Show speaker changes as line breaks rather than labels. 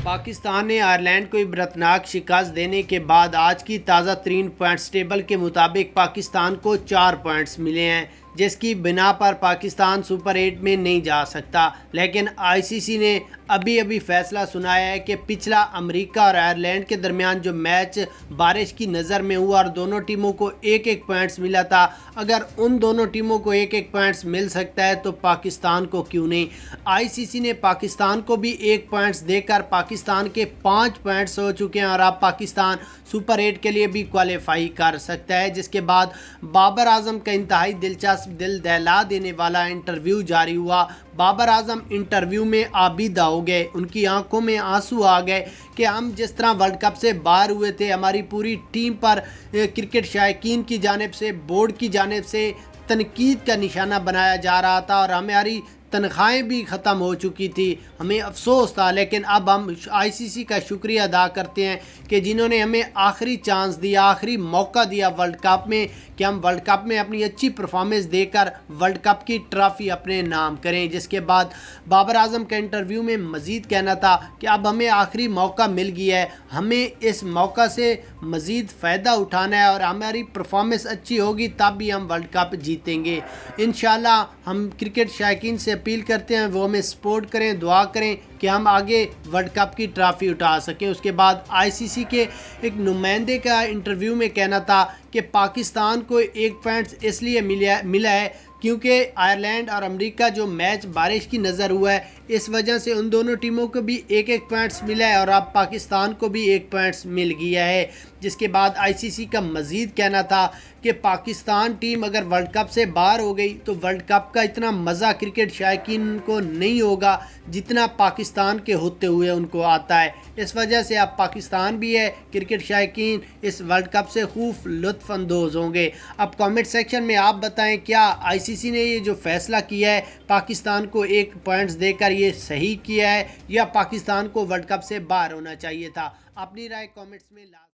پاکستان نے آئرلینڈ کو عبرتناک شکست دینے کے بعد آج کی تازہ ترین پوائنٹس ٹیبل کے مطابق پاکستان کو 4 پوائنٹس ملے ہیں، جس کی بنا پر پاکستان سپر 8 میں نہیں جا سکتا۔ لیکن آئی سی سی نے ابھی فیصلہ سنایا ہے کہ پچھلا امریکہ اور آئرلینڈ کے درمیان جو میچ بارش کی نظر میں ہوا اور دونوں ٹیموں کو ایک پوائنٹس ملا تھا، اگر ان دونوں ٹیموں کو ایک پوائنٹس مل سکتا ہے تو پاکستان کو کیوں نہیں۔ آئی سی سی نے پاکستان کو بھی 1 پوائنٹس دے کر پاکستان کے 5 پوائنٹس ہو چکے ہیں اور اب پاکستان سپر 8 کے لیے بھی کوالیفائی کر سکتا ہے، جس کے بعد بابر اعظم کا انتہائی دلچسپ دل دہلا دینے والا انٹرویو جاری ہوا۔ بابر اعظم انٹرویو میں آبیدہ ہو گئے، ان کی آنکھوں میں آنسو آ گئے کہ ہم جس طرح ورلڈ کپ سے باہر ہوئے تھے، ہماری پوری ٹیم پر کرکٹ شائقین کی جانب سے، بورڈ کی جانب سے تنقید کا نشانہ بنایا جا رہا تھا اور ہماری تنخواہیں بھی ختم ہو چکی تھی، ہمیں افسوس تھا۔ لیکن اب ہم آئی سی سی کا شکریہ ادا کرتے ہیں کہ جنہوں نے ہمیں آخری چانس دیا، آخری موقع دیا ورلڈ کپ میں کہ ہم ورلڈ کپ میں اپنی اچھی پرفارمنس دے کر ورلڈ کپ کی ٹرافی اپنے نام کریں۔ جس کے بعد بابر اعظم کا انٹرویو میں مزید کہنا تھا کہ اب ہمیں آخری موقع مل گیا ہے، ہمیں اس موقع سے مزید فائدہ اٹھانا ہے اور ہماری پرفارمنس اچھی ہوگی تب بھی ہم ورلڈ کپ جیتیں گے انشاءاللہ۔ ہم کرکٹ شائقین سے اپیل کرتے ہیں وہ ہمیں سپورٹ کریں، دعا کریں کہ ہم آگے ورلڈ کپ کی ٹرافی اٹھا سکیں۔ اس کے بعد آئی سی سی کے ایک نمائندے کا انٹرویو میں کہنا تھا کہ پاکستان کو 1 پوائنٹس اس لیے ملا ہے کیونکہ آئرلینڈ اور امریکہ جو میچ بارش کی نظر ہوا ہے، اس وجہ سے ان دونوں ٹیموں کو بھی 1 پوائنٹس ملا ہے اور اب پاکستان کو بھی 1 پوائنٹس مل گیا ہے۔ جس کے بعد آئی سی سی کا مزید کہنا تھا کہ پاکستان ٹیم اگر ورلڈ کپ سے باہر ہو گئی تو ورلڈ کپ کا اتنا مزہ کرکٹ شائقین کو نہیں ہوگا جتنا پاکستان کے ہوتے ہوئے ان کو آتا ہے۔ اس وجہ سے اب پاکستان بھی ہے، کرکٹ شائقین اس ورلڈ کپ سے خوب لطف اندوز ہوں گے۔ اب کامنٹ سیکشن میں آپ بتائیں کیا آئی سی سی نے یہ جو فیصلہ کیا ہے پاکستان کو 1 پوائنٹس دے کر یہ صحیح کیا ہے یا پاکستان کو ورلڈ کپ سے باہر ہونا چاہیے تھا؟ اپنی رائے کامنٹس میں